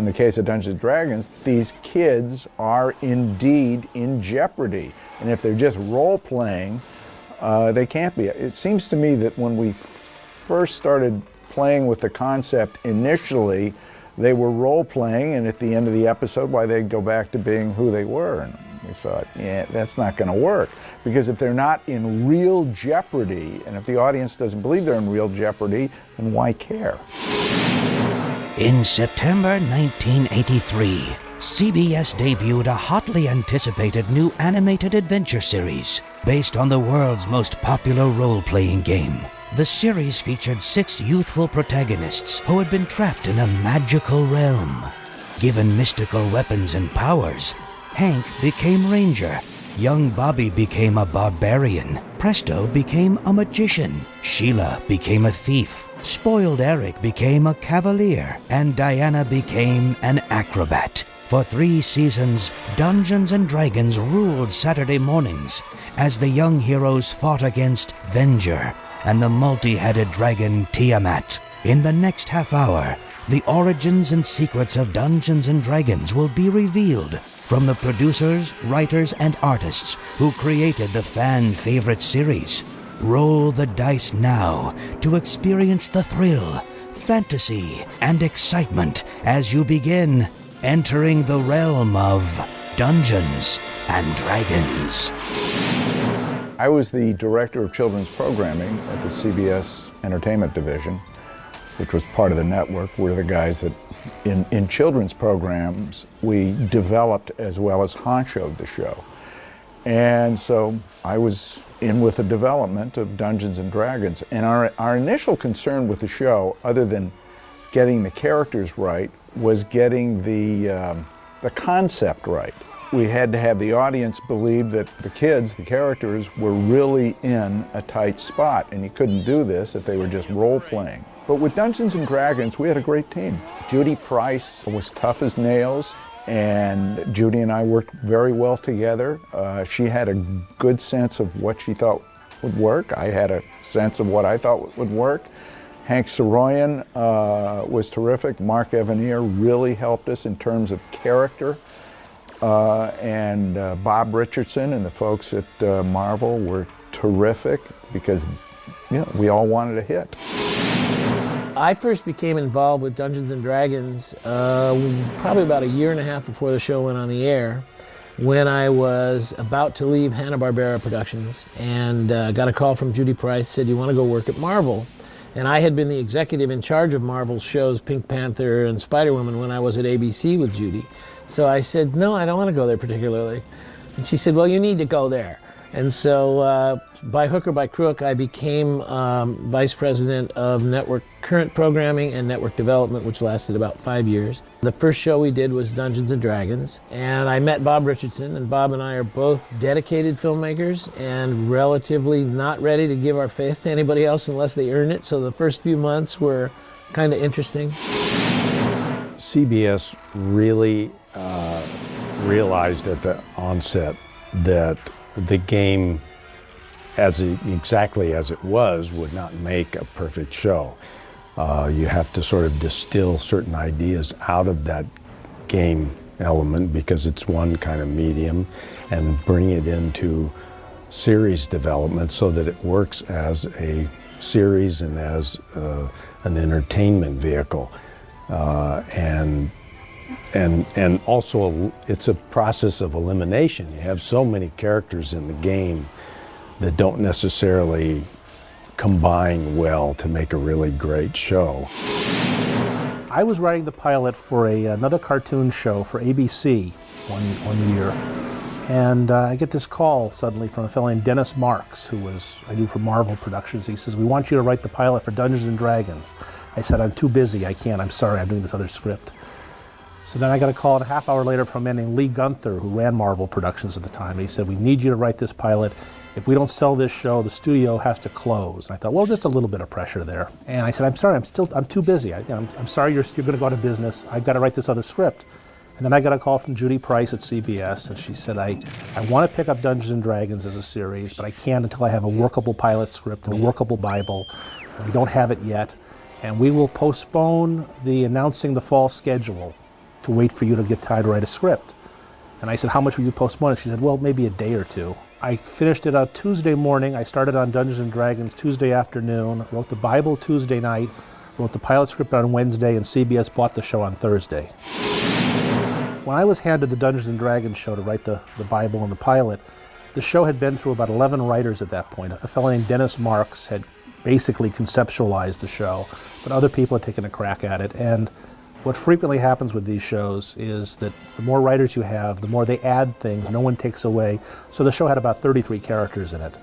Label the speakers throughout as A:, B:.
A: in the case of Dungeons & Dragons, these kids are indeed in jeopardy. And if they're just role-playing, they can't be. It seems to me that when we first started playing with the concept initially, they were role-playing, and at the end of the episode, they'd go back to being who they were. And we thought, yeah, that's not going to work. Because if they're not in real jeopardy, and if the audience doesn't believe they're in real jeopardy, then why care?
B: In September 1983, CBS debuted a hotly anticipated new animated adventure series based on the world's most popular role-playing game. The series featured 6 youthful protagonists who had been trapped in a magical realm. Given mystical weapons and powers, Hank became Ranger, young Bobby became a barbarian, Presto became a magician, Sheila became a thief, spoiled Eric became a cavalier, and Diana became an acrobat. For 3 seasons, Dungeons & Dragons ruled Saturday mornings as the young heroes fought against Venger and the multi-headed dragon Tiamat. In the next half hour, the origins and secrets of Dungeons & Dragons will be revealed from the producers, writers, and artists who created the fan-favorite series. Roll the dice now to experience the thrill, fantasy, and excitement as you begin entering the realm of Dungeons & Dragons.
A: I was the director of children's programming at the CBS Entertainment Division, which was part of the network. We're the guys that, in children's programs, we developed as well as honchoed the show. And so I was in with the development of Dungeons & Dragons. And our initial concern with the show, other than getting the characters right, was getting the concept right. We had to have the audience believe that the kids, the characters, were really in a tight spot, and you couldn't do this if they were just role-playing. But with Dungeons & Dragons, we had a great team. Judy Price was tough as nails, and Judy and I worked very well together. She had a good sense of what she thought would work. I had a sense of what I thought would work. Hank Saroyan was terrific. Mark Evanier really helped us in terms of character. And Bob Richardson and the folks at Marvel were terrific because we all wanted a hit.
C: I first became involved with Dungeons & Dragons probably about a year and a half before the show went on the air, when I was about to leave Hanna-Barbera Productions and got a call from Judy Price, said, "You want to go work at Marvel?" And I had been the executive in charge of Marvel's shows Pink Panther and Spider-Woman when I was at ABC with Judy. So I said, "No, I don't want to go there particularly." And she said, "Well, you need to go there." And so by hook or by crook, I became vice president of network current programming and network development, which lasted about 5 years. The first show we did was Dungeons & Dragons, and I met Bob Richardson, and Bob and I are both dedicated filmmakers and relatively not ready to give our faith to anybody else unless they earn it, so the first few months were kind of interesting.
D: CBS really realized at the onset that the game, exactly as it was, would not make a perfect show. You have to sort of distill certain ideas out of that game element because it's one kind of medium and bring it into series development so that it works as a series and as an entertainment vehicle. And also it's a process of elimination. You have so many characters in the game that don't necessarily combine well to make a really great show.
E: I was writing the pilot for another cartoon show for ABC one year, and I get this call suddenly from a fellow named Dennis Marks, I do for Marvel Productions. He says, "We want you to write the pilot for Dungeons & Dragons." I said, "I'm too busy, I can't, I'm sorry, I'm doing this other script." So then I got a call a half hour later from a man named Lee Gunther, who ran Marvel Productions at the time. He said, "We need you to write this pilot. If we don't sell this show, the studio has to close." And I thought, well, just a little bit of pressure there. And I said, "I'm sorry, I'm too busy. I'm sorry you're going to go out of business. I've got to write this other script." And then I got a call from Judy Price at CBS, and she said, I want to pick up Dungeons & Dragons as a series, but I can't until I have a workable pilot script and a workable Bible. We don't have it yet. And we will postpone the announcing the fall schedule to wait for you to get time to write a script. And I said, how much will you postpone it? She said, well, maybe a day or two. I finished it on Tuesday morning. I started on Dungeons & Dragons Tuesday afternoon, wrote the Bible Tuesday night, wrote the pilot script on Wednesday, and CBS bought the show on Thursday. When I was handed the Dungeons & Dragons show to write the Bible and the pilot, the show had been through about 11 writers at that point. A fellow named Dennis Marks had basically conceptualized the show, but other people had taken a crack at it. And what frequently happens with these shows is that the more writers you have, the more they add things, no one takes away. So the show had about 33 characters in it.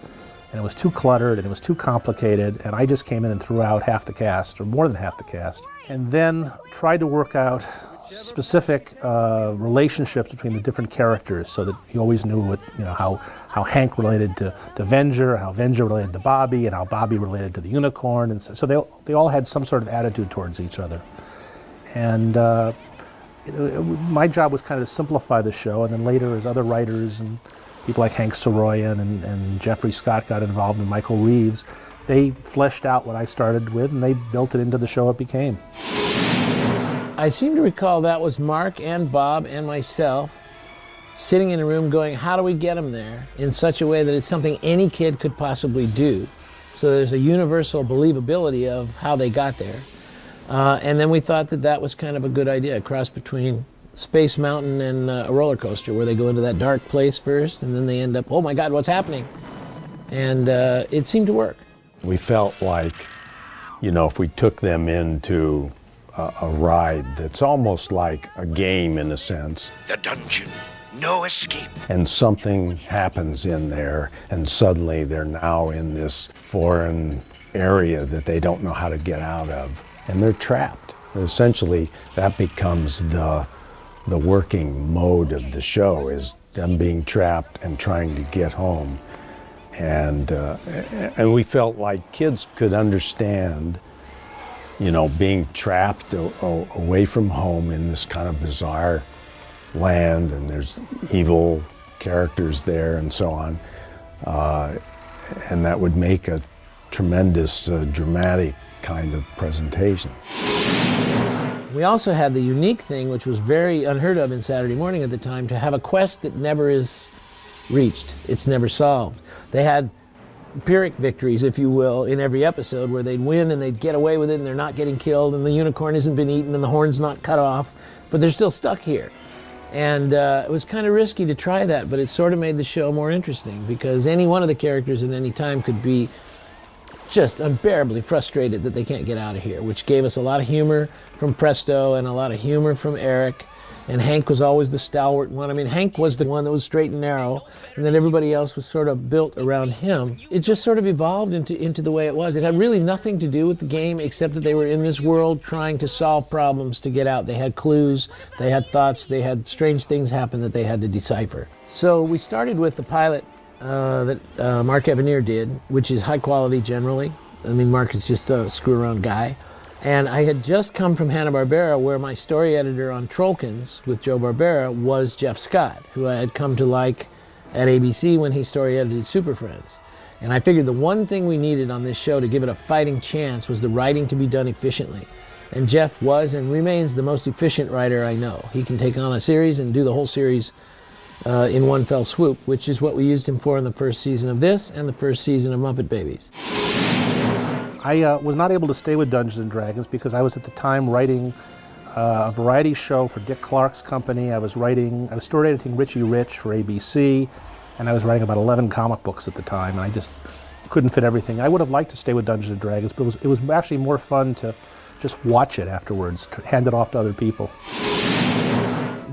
E: And it was too cluttered and it was too complicated, and I just came in and threw out half the cast, or more than half the cast, and then tried to work out specific relationships between the different characters so that you always knew what, how Hank related to Venger, how Venger related to Bobby, and how Bobby related to the unicorn. And so they all had some sort of attitude towards each other. And my job was kind of to simplify the show, and then later as other writers and people like Hank Soroyan and Jeffrey Scott got involved, and Michael Reeves, they fleshed out what I started with and they built it into the show it became.
C: I seem to recall that was Mark and Bob and myself sitting in a room going, how do we get them there in such a way that it's something any kid could possibly do? So there's a universal believability of how they got there. And then we thought that was kind of a good idea, a cross between Space Mountain and a roller coaster, where they go into that dark place first and then they end up, oh my God, what's happening? And it seemed to work.
D: We felt like, if we took them into a ride that's almost like a game in a sense.
B: The dungeon, no escape.
D: And something happens in there, and suddenly they're now in this foreign area that they don't know how to get out of, and they're trapped. Essentially, that becomes the working mode of the show, is them being trapped and trying to get home. And we felt like kids could understand, being trapped away from home in this kind of bizarre land, and there's evil characters there and so on. And that would make a tremendous dramatic kind of presentation.
C: We also had the unique thing, which was very unheard of in Saturday morning at the time, to have a quest that never is reached. It's never solved. They had Pyrrhic victories, if you will, in every episode where they'd win and they'd get away with it and they're not getting killed and the unicorn hasn't been eaten and the horn's not cut off, but they're still stuck here. And it was kind of risky to try that, but it sort of made the show more interesting because any one of the characters at any time could be just unbearably frustrated that they can't get out of here, which gave us a lot of humor from Presto and a lot of humor from Eric. And Hank was always the stalwart one. I mean, Hank was the one that was straight and narrow, and then everybody else was sort of built around him. It just sort of evolved into the way it was. It had really nothing to do with the game except that they were in this world trying to solve problems to get out. They had clues, they had thoughts, they had strange things happen that they had to decipher. So we started with the pilot that Mark Evanier did, which is high quality generally. I mean, Mark is just a screw-around guy. And I had just come from Hanna-Barbera, where my story editor on Trollkins with Joe Barbera was Jeff Scott, who I had come to like at ABC when he story edited Super Friends. And I figured the one thing we needed on this show to give it a fighting chance was the writing to be done efficiently. And Jeff was and remains the most efficient writer I know. He can take on a series and do the whole series in one fell swoop, which is what we used him for in the first season of this and the first season of Muppet Babies.
E: I was not able to stay with Dungeons & Dragons because I was at the time writing a variety show for Dick Clark's company. I was story editing Richie Rich for ABC, and I was writing about 11 comic books at the time, and I just couldn't fit everything. I would have liked to stay with Dungeons & Dragons, but it was actually more fun to just watch it afterwards, to hand it off to other people.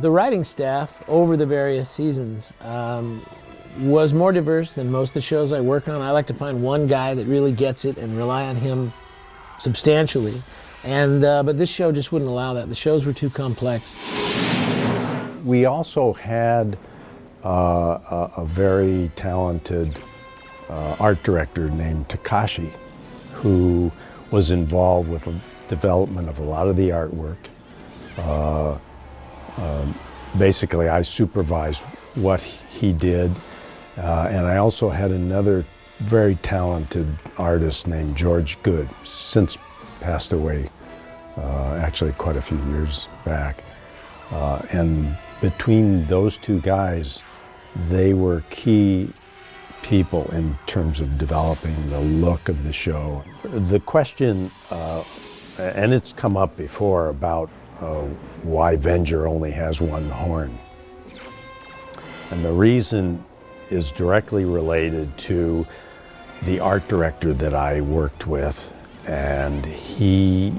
C: The writing staff over the various seasons was more diverse than most of the shows I work on. I like to find one guy that really gets it and rely on him substantially. And but this show just wouldn't allow that. The shows were too complex.
D: We also had a very talented art director named Takashi, who was involved with the development of a lot of the artwork. Basically, I supervised what he did. And I also had another very talented artist named George Good, since passed away, actually quite a few years back. And between those two guys, they were key people in terms of developing the look of the show. The question, and it's come up before, about why Venger only has one horn. And the reason is directly related to the art director that I worked with, and his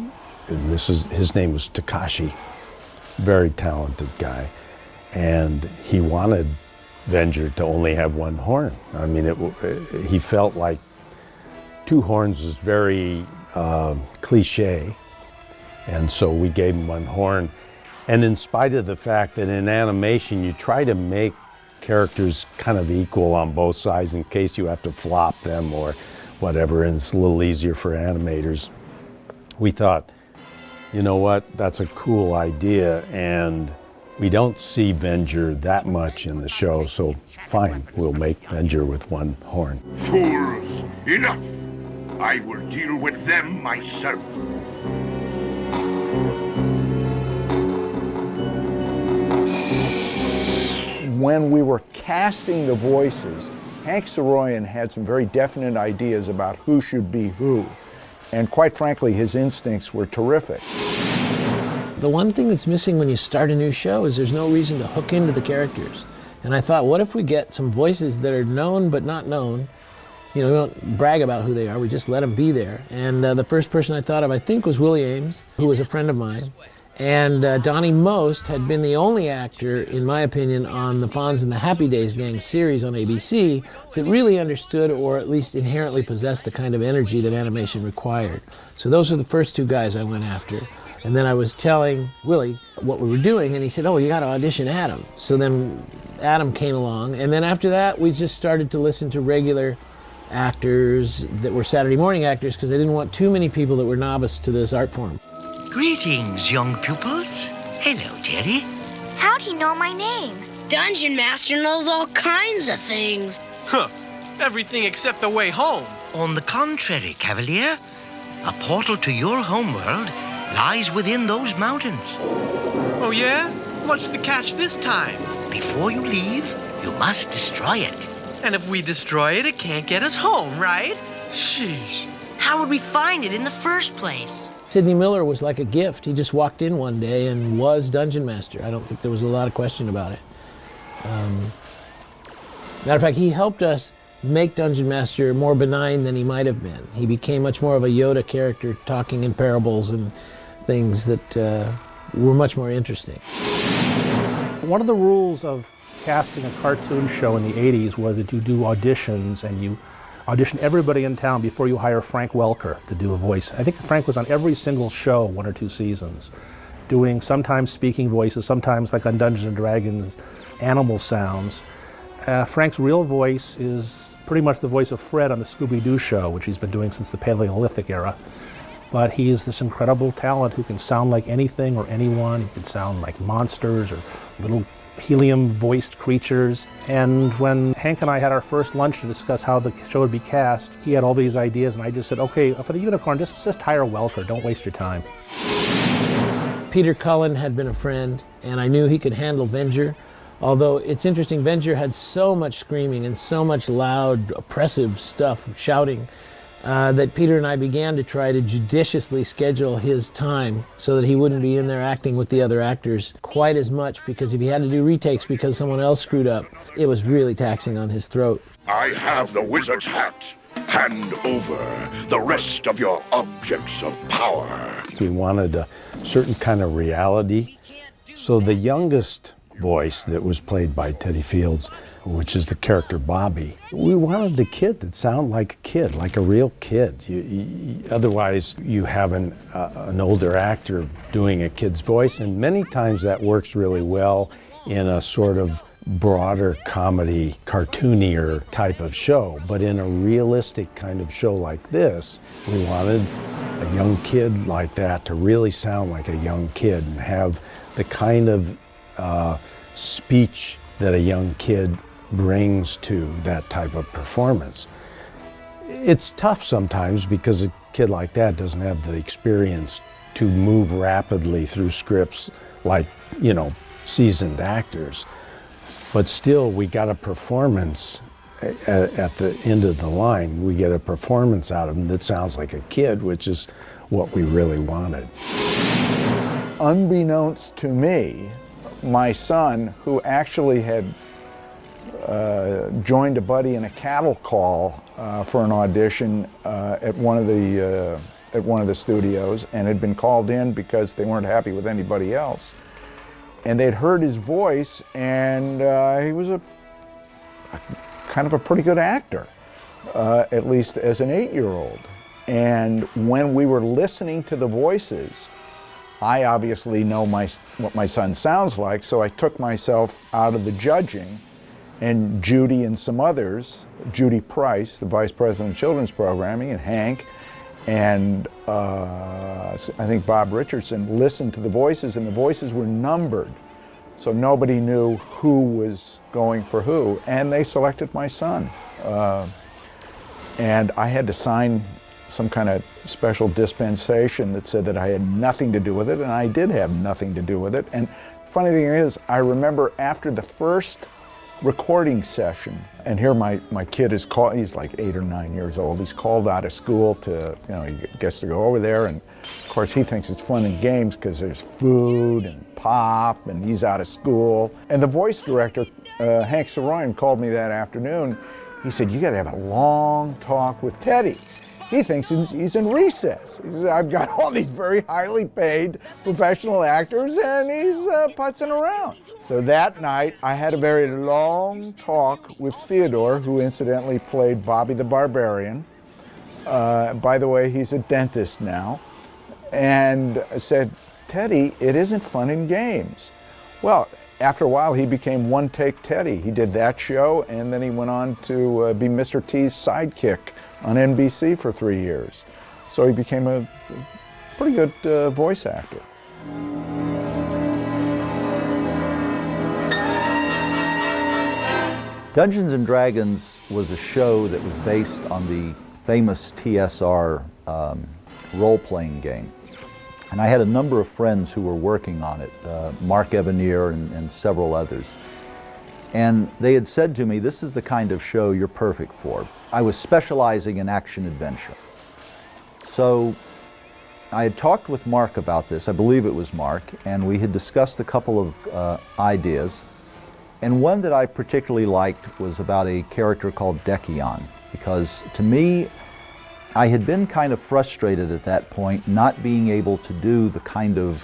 D: name was Takashi, very talented guy, and he wanted Venger to only have one horn. I mean, he felt like two horns was very cliche, and so we gave him one horn. And in spite of the fact that in animation you try to make characters kind of equal on both sides in case you have to flop them or whatever, and it's a little easier for animators, we thought, you know what, that's a cool idea, and we don't see Venger that much in the show, so fine, we'll make Venger with one horn.
F: Fools! Enough! I will deal with them myself.
A: When we were casting the voices, Hank Soroyan had some very definite ideas about who should be who. And quite frankly, his instincts were terrific.
C: The one thing that's missing when you start a new show is there's no reason to hook into the characters. And I thought, what if we get some voices that are known but not known? You know, we don't brag about who they are, we just let them be there. And the first person I thought of, I think, was Willie Ames, who was a friend of mine. And Donnie Most had been the only actor, in my opinion, on the Fonz and the Happy Days Gang series on ABC that really understood, or at least inherently possessed, the kind of energy that animation required. So those were the first two guys I went after. And then I was telling Willie what we were doing, and he said, oh, you got to audition Adam. So then Adam came along, and then after that, we just started to listen to regular actors that were Saturday morning actors, because I didn't want too many people that were novice to this art form.
G: Greetings, young pupils. Hello, Jerry.
H: How'd he know my name?
I: Dungeon Master knows all kinds of things.
J: Huh. Everything except the way home.
G: On the contrary, Cavalier, a portal to your homeworld lies within those mountains.
J: Oh, yeah? What's the catch this time?
G: Before you leave, you must destroy it.
J: And if we destroy it, it can't get us home, right? Sheesh.
I: How would we find it in the first place?
C: Sidney Miller was like a gift. He just walked in one day and was Dungeon Master. I don't think there was a lot of question about it. Matter of fact, he helped us make Dungeon Master more benign than he might have been. He became much more of a Yoda character, talking in parables and things that were much more interesting.
E: One of the rules of casting a cartoon show in the 80s was that you do auditions, and you audition everybody in town before you hire Frank Welker to do a voice. I think Frank was on every single show, 1 or 2 seasons, doing sometimes speaking voices, sometimes like on Dungeons and Dragons, animal sounds. Frank's real voice is pretty much the voice of Fred on the Scooby-Doo show, which he's been doing since the Paleolithic era. But he is this incredible talent who can sound like anything or anyone. He can sound like monsters or little helium-voiced creatures. And when Hank and I had our first lunch to discuss how the show would be cast, he had all these ideas, and I just said, okay, for the unicorn, just hire Welker, don't waste your time.
C: Peter Cullen had been a friend, and I knew he could handle Venger. Although it's interesting, Venger had so much screaming and so much loud, oppressive stuff, shouting, that Peter and I began to try to judiciously schedule his time so that he wouldn't be in there acting with the other actors quite as much, because if he had to do retakes because someone else screwed up, it was really taxing on his throat.
F: I have the wizard's hat. Hand over the rest of your objects of power.
D: We wanted a certain kind of reality. So the youngest voice that was played by Teddy Fields, which is the character Bobby, we wanted a kid that sounded like a kid, like a real kid. Otherwise, you have an older actor doing a kid's voice, and many times that works really well in a sort of broader comedy, cartoonier type of show. But in a realistic kind of show like this, we wanted a young kid like that to really sound like a young kid and have the kind of speech that a young kid brings to that type of performance. It's tough sometimes because a kid like that doesn't have the experience to move rapidly through scripts like, you know, seasoned actors. But still, we got a performance at the end of the line. We get a performance out of him that sounds like a kid, which is what we really wanted.
A: Unbeknownst to me, my son, who actually had joined a buddy in a cattle call for an audition at one of the studios, and had been called in because they weren't happy with anybody else. And they'd heard his voice, and he was a kind of a pretty good actor, at least as an 8-year-old. And when we were listening to the voices, I obviously know what my son sounds like, so I took myself out of the judging, and Judy and some others, Judy Price, the Vice President of Children's Programming, and Hank, and I think Bob Richardson, listened to the voices, and the voices were numbered, so nobody knew who was going for who, and they selected my son. And I had to sign some kind of special dispensation that said that I had nothing to do with it, and I did have nothing to do with it. And funny thing is, I remember after the first recording session, and here my kid is called, he's like 8 or 9 years old, he's called out of school to, you know, he gets to go over there, and of course he thinks it's fun and games because there's food and pop, and he's out of school. And the voice director, Hank Saroyan, called me that afternoon. He said, "You got to have a long talk with Teddy. He thinks he's in recess. He says, I've got all these very highly paid professional actors, and he's putzing around." So that night, I had a very long talk with Theodore, who incidentally played Bobby the Barbarian. By the way, he's a dentist now. And I said, "Teddy, it isn't fun and games." Well, after a while, he became One Take Teddy. He did that show, and then he went on to be Mr. T's sidekick on NBC for 3 years. So he became a pretty good voice actor.
K: Dungeons & Dragons was a show that was based on the famous TSR role-playing game. And I had a number of friends who were working on it, Mark Evanier and several others. And they had said to me, "This is the kind of show you're perfect for." I was specializing in action adventure. So I had talked with Mark about this, I believe it was Mark, and we had discussed a couple of ideas. And one that I particularly liked was about a character called Decion, because to me, I had been kind of frustrated at that point not being able to do the kind of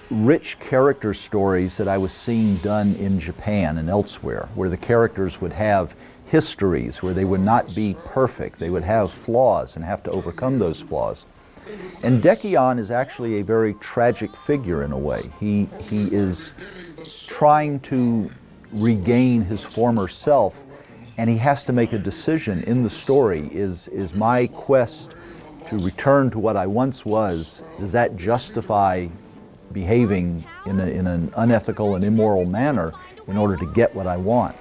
K: rich character stories that I was seeing done in Japan and elsewhere, where the characters would have histories, where they would not be perfect. They would have flaws and have to overcome those flaws. And Decion is actually a very tragic figure in a way. He is trying to regain his former self, and he has to make a decision in the story. Is my quest to return to what I once was, does that justify behaving in an unethical and immoral manner in order to get what I want?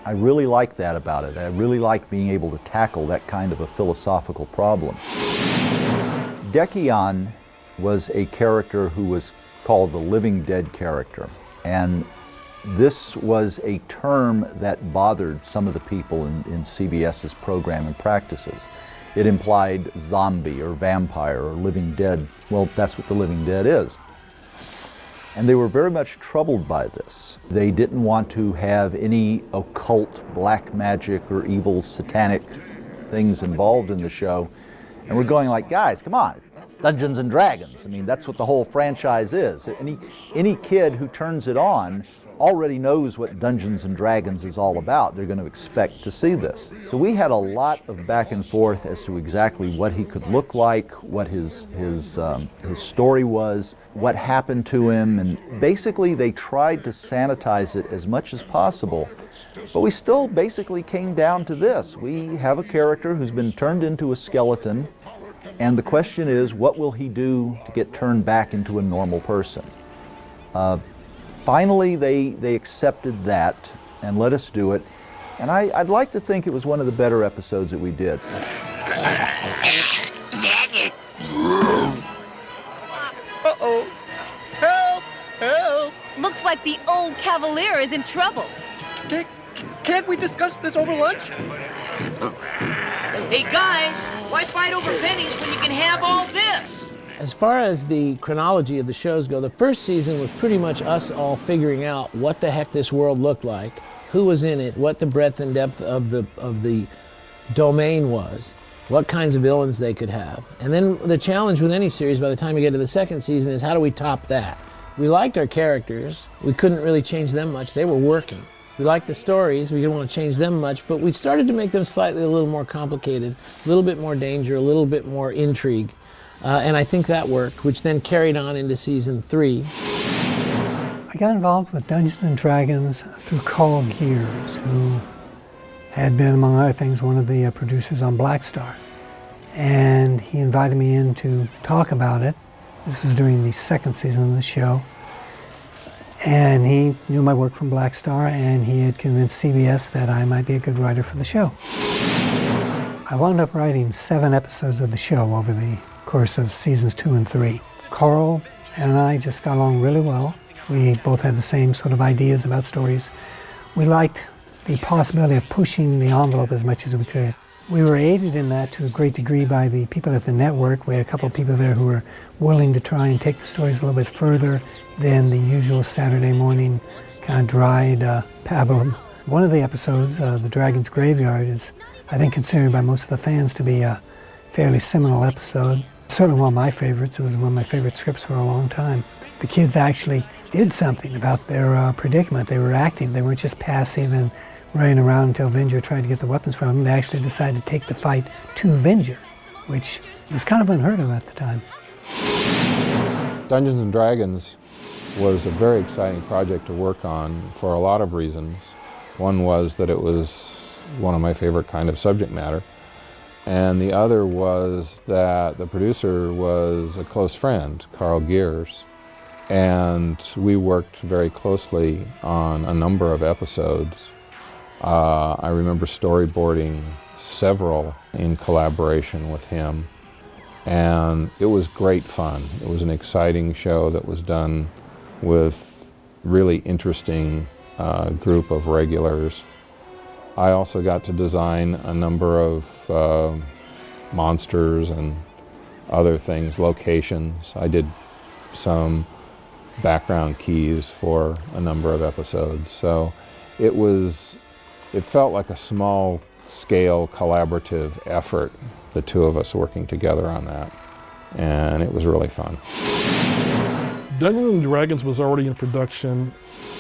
K: I really like that about it. I really like being able to tackle that kind of a philosophical problem. Decion was a character who was called the living dead character, and this was a term that bothered some of the people in CBS's program and practices. It implied zombie or vampire or living dead. Well, that's what the living dead is. And they were very much troubled by this. They didn't want to have any occult, black magic, or evil satanic things involved in the show. And we're going like, guys, come on, Dungeons and Dragons. I mean, that's what the whole franchise is. Any kid who turns it on already knows what Dungeons and Dragons is all about. They're going to expect to see this. So we had a lot of back and forth as to exactly what he could look like, what his story was, what happened to him, and basically they tried to sanitize it as much as possible. But we still basically came down to this. We have a character who's been turned into a skeleton, and the question is, what will he do to get turned back into a normal person? Finally, they accepted that and let us do it. And I'd like to think it was one of the better episodes that we did.
J: Uh-oh.
L: Looks like the old Cavalier is in trouble.
J: Can't we discuss this over lunch?
M: Hey guys, why fight over pennies when you can have all this?
C: As far as the chronology of the shows go, the first season was pretty much us all figuring out what the heck this world looked like, who was in it, what the breadth and depth of the domain was, what kinds of villains they could have. And then the challenge with any series by the time you get to the second season is how do we top that? We liked our characters. We couldn't really change them much. They were working. We liked the stories. We didn't want to change them much, but we started to make them slightly a little more complicated, a little bit more danger, a little bit more intrigue. And I think that worked, which then carried on into season 3.
N: I got involved with Dungeons & Dragons through Carl Gears, who had been, among other things, one of the producers on Black Star. And he invited me in to talk about it. This was during the second season of the show. And he knew my work from Black Star, and he had convinced CBS that I might be a good writer for the show. I wound up writing 7 episodes of the show over the course of seasons 2 and 3. Carl and I just got along really well. We both had the same sort of ideas about stories. We liked the possibility of pushing the envelope as much as we could. We were aided in that to a great degree by the people at the network. We had a couple of people there who were willing to try and take the stories a little bit further than the usual Saturday morning kind of dried pablum. One of the episodes, The Dragon's Graveyard, is I think considered by most of the fans to be a fairly seminal episode. Certainly one of my favorites. It was one of my favorite scripts for a long time. The kids actually did something about their predicament. They were acting. They weren't just passive and running around until Venger tried to get the weapons from them. They actually decided to take the fight to Venger, which was kind of unheard of at the time.
O: Dungeons & Dragons was a very exciting project to work on for a lot of reasons. One was that it was one of my favorite kind of subject matter. And the other was that the producer was a close friend, Carl Gears. And we worked very closely on a number of episodes. I remember storyboarding several in collaboration with him. And it was great fun. It was an exciting show that was done with really interesting group of regulars. I also got to design a number of monsters and other things, locations. I did some background keys for a number of episodes. So it felt like a small scale collaborative effort, the two of us working together on that. And it was really fun.
P: Dungeons & Dragons was already in production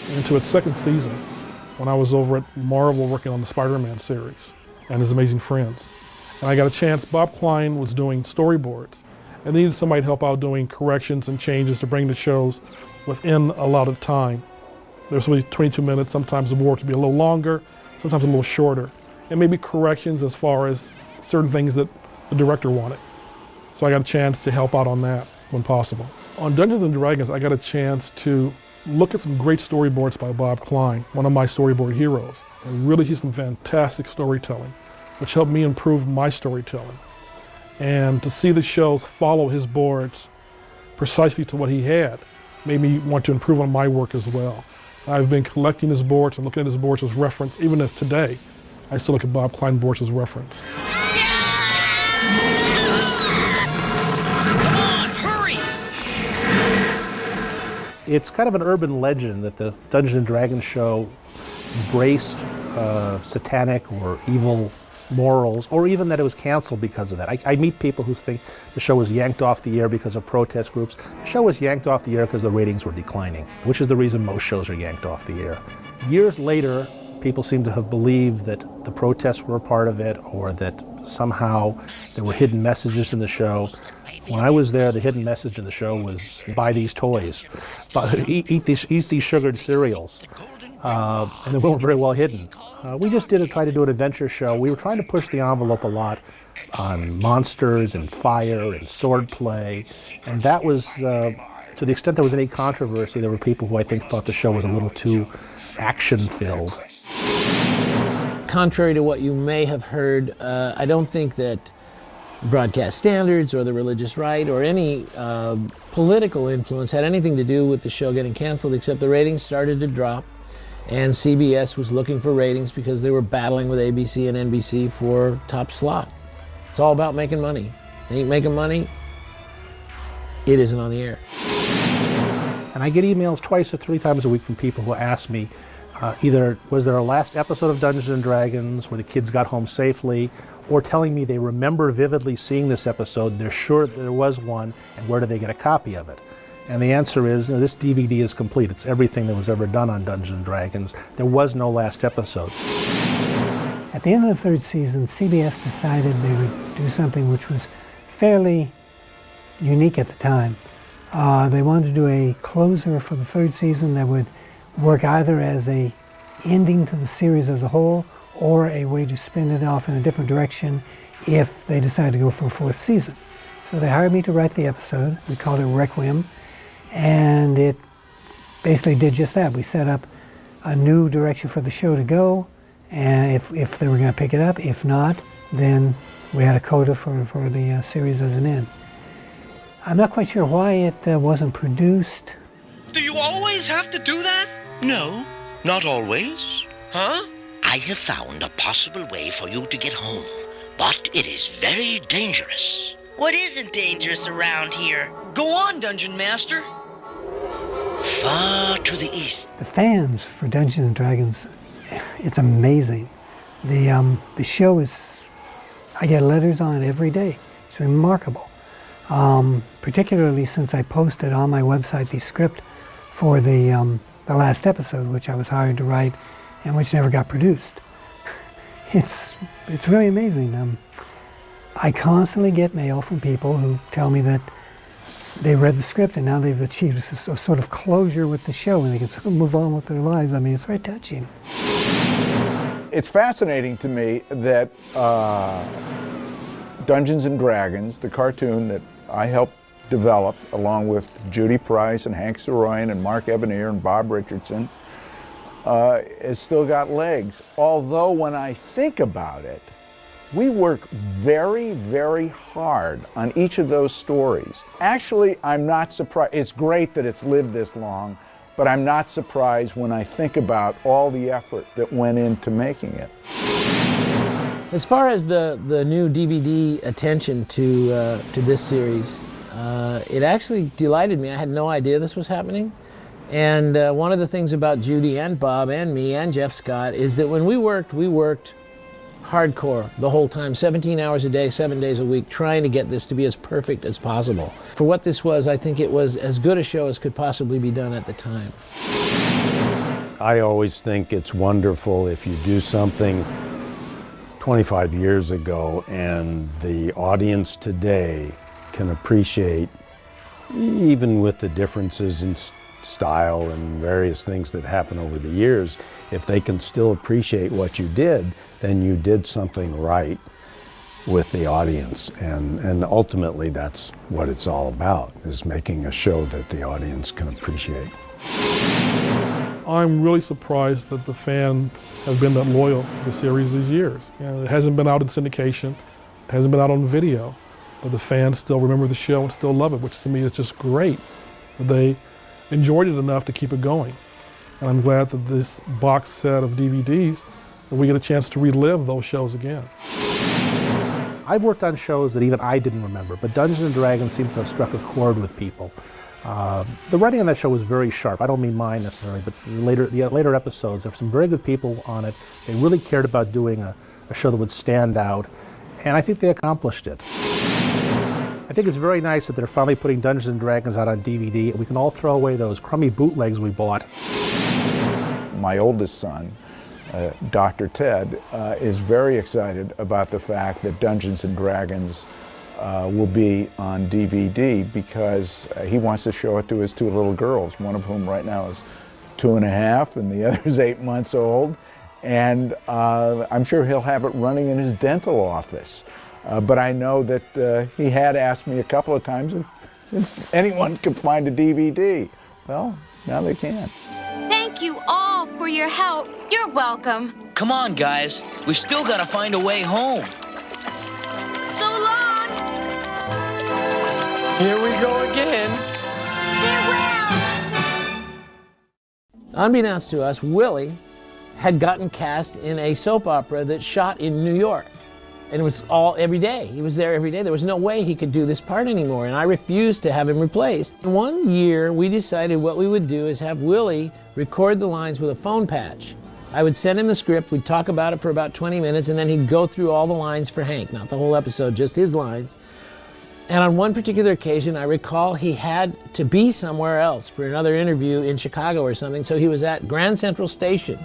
P: into its second season when I was over at Marvel working on the Spider-Man series and His Amazing Friends. And I got a chance, Bob Klein was doing storyboards and they needed somebody to help out doing corrections and changes to bring the shows within allotted time. There's supposed to be 22 minutes, sometimes the work would be a little longer, sometimes a little shorter. And maybe corrections as far as certain things that the director wanted. So I got a chance to help out on that when possible. On Dungeons & Dragons, I got a chance to look at some great storyboards by Bob Klein, one of my storyboard heroes, and really see some fantastic storytelling, which helped me improve my storytelling. And to see the shows follow his boards precisely to what he had made me want to improve on my work as well. I've been collecting his boards and looking at his boards as reference, even as today, I still look at Bob Klein boards as reference.
E: It's kind of an urban legend that the Dungeons & Dragons show embraced satanic or evil morals, or even that it was canceled because of that. I meet people who think the show was yanked off the air because of protest groups. The show was yanked off the air because the ratings were declining, which is the reason most shows are yanked off the air. Years later, people seem to have believed that the protests were a part of it, or that somehow there were hidden messages in the show. When I was there, the hidden message in the show was buy these toys, eat these sugared cereals, and they weren't very well hidden. We just try to do an adventure show. We were trying to push the envelope a lot on monsters and fire and sword play, and that was, to the extent there was any controversy, there were people who I think thought the show was a little too action-filled.
C: Contrary to what you may have heard, I don't think that broadcast standards or the religious right or any political influence had anything to do with the show getting canceled, except the ratings started to drop, and CBS was looking for ratings because they were battling with ABC and NBC for top slot. It's all about making money. They ain't making money, it isn't on the air.
E: And I get emails 2 or 3 times a week from people who ask me, either was there a last episode of Dungeons and Dragons where the kids got home safely, or telling me they remember vividly seeing this episode, they're sure that there was one, and where do they get a copy of it? And the answer is, this DVD is complete. It's everything that was ever done on Dungeons and Dragons. There was no last episode.
N: At the end of the 3rd season, CBS decided they would do something which was fairly unique at the time. They wanted to do a closer for the 3rd season that would work either as a ending to the series as a whole or a way to spin it off in a different direction if they decided to go for a 4th season. So they hired me to write the episode. We called it Requiem, and it basically did just that. We set up a new direction for the show to go, and if they were going to pick it up. If not, then we had a coda for the series as an end. I'm not quite sure why it wasn't produced.
G: Do you always have to do that? No, not always. Huh? I have found a possible way for you to get home, but it is very dangerous.
M: What isn't dangerous around here? Go on, Dungeon Master.
G: Far to the east.
N: The fans for Dungeons & Dragons, it's amazing. The show is, I get letters on it every day. It's remarkable. Particularly since I posted on my website the script for the last episode, which I was hired to write and which never got produced. It's really amazing. I constantly get mail from people who tell me that they read the script and now they've achieved a sort of closure with the show and they can sort of move on with their lives. I mean, it's very touching.
A: It's fascinating to me that Dungeons & Dragons, the cartoon that I helped develop along with Judy Price and Hank Saroyan and Mark Evanier and Bob Richardson, has still got legs. Although when I think about it, we work very, very hard on each of those stories. Actually, I'm not surprised. It's great that it's lived this long, but I'm not surprised when I think about all the effort that went into making it.
C: As far as the new DVD attention to this series, it actually delighted me. I had no idea this was happening. And one of the things about Judy and Bob and me and Jeff Scott is that when we worked hardcore the whole time, 17 hours a day, 7 days a week, trying to get this to be as perfect as possible. For what this was, I think it was as good a show as could possibly be done at the time.
D: I always think it's wonderful if you do something 25 years ago and the audience today can appreciate, even with the differences in style and various things that happen over the years, if they can still appreciate what you did, then you did something right with the audience. And ultimately that's what it's all about, is making a show that the audience can appreciate.
P: I'm really surprised that the fans have been that loyal to the series these years. You know, it hasn't been out in syndication, it hasn't been out on video, but the fans still remember the show and still love it, which to me is just great. They enjoyed it enough to keep it going. And I'm glad that this box set of DVDs, that we get a chance to relive those shows again.
E: I've worked on shows that even I didn't remember, but Dungeons & Dragons seems to have struck a chord with people. The writing on that show was very sharp. I don't mean mine necessarily, but the later episodes, there were some very good people on it. They really cared about doing a show that would stand out, and I think they accomplished it. I think it's very nice that they're finally putting Dungeons & Dragons out on DVD, and we can all throw away those crummy bootlegs we bought.
A: My oldest son, Dr. Ted, is very excited about the fact that Dungeons & Dragons will be on DVD because he wants to show it to his 2 little girls, one of whom right now is 2.5 and the other is 8 months old. And I'm sure he'll have it running in his dental office. But I know that he had asked me a couple of times if anyone could find a DVD. Well, now they can.
H: Thank you all for your help. You're welcome.
M: Come on, guys. We've still got to find a way home.
H: So long.
J: Here we go again.
C: Unbeknownst to us, Willie had gotten cast in a soap opera that shot in New York. And it was all every day. He was there every day. There was no way he could do this part anymore, and I refused to have him replaced. One year, we decided what we would do is have Willie record the lines with a phone patch. I would send him the script, we'd talk about it for about 20 minutes, and then he'd go through all the lines for Hank. Not the whole episode, just his lines. And on one particular occasion, I recall he had to be somewhere else for another interview in Chicago or something, so he was at Grand Central Station.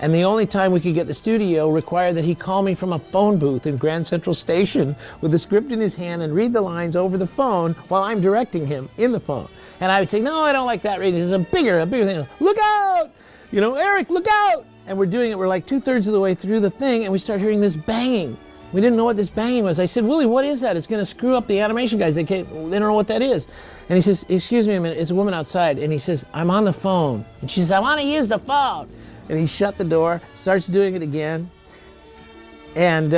C: And the only time we could get the studio required that he call me from a phone booth in Grand Central Station with the script in his hand and read the lines over the phone while I'm directing him in the phone. And I would say, no, I don't like that reading. This is a bigger thing. Look out! You know, Eric, look out! And we're doing it. We're like 2/3 of the way through the thing, and we start hearing this banging. We didn't know what this banging was. I said, Willie, what is that? It's going to screw up the animation guys. They don't know what that is. And he says, excuse me a minute. It's a woman outside. And he says, I'm on the phone. And she says, I want to use the phone. And he shut the door, starts doing it again. And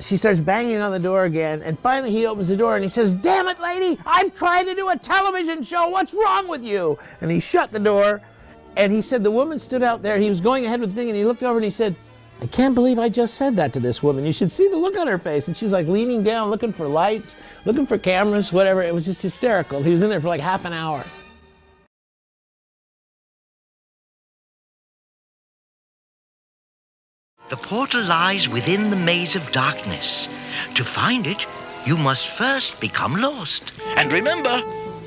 C: she starts banging on the door again. And finally he opens the door and he says, damn it, lady, I'm trying to do a television show. What's wrong with you? And he shut the door. And he said the woman stood out there. He was going ahead with the thing, and he looked over and he said, I can't believe I just said that to this woman. You should see the look on her face. And she's like leaning down, looking for lights, looking for cameras, whatever. It was just hysterical. He was in there for like half an hour.
G: The portal lies within the maze of darkness. To find it, you must first become lost. And remember,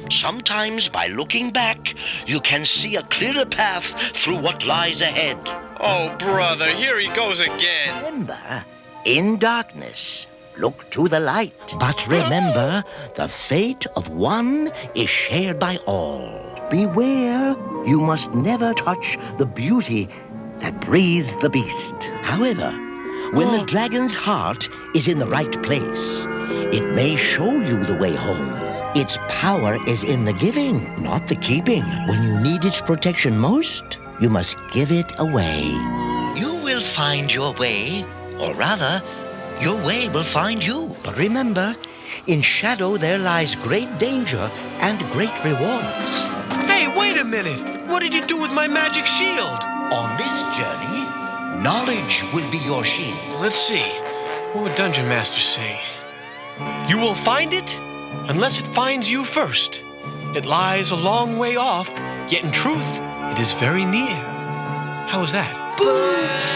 G: sometimes by looking back, you can see a clearer path through what lies ahead.
J: Oh, brother, here he goes again.
G: Remember, in darkness, look to the light. But remember, the fate of one is shared by all. Beware, you must never touch the beauty that breathes the beast. However, when the dragon's heart is in the right place, it may show you the way home. Its power is in the giving, not the keeping. When you need its protection most, you must give it away. You will find your way, or rather, your way will find you. But remember, in shadow there lies great danger and great rewards.
J: Hey, wait a minute. What did you do with my magic shield?
G: On this journey, knowledge will be your shield.
J: Let's see. What would Dungeon Master say? You will find it unless it finds you first. It lies a long way off, yet in truth, it is very near. How is that?
G: Boo!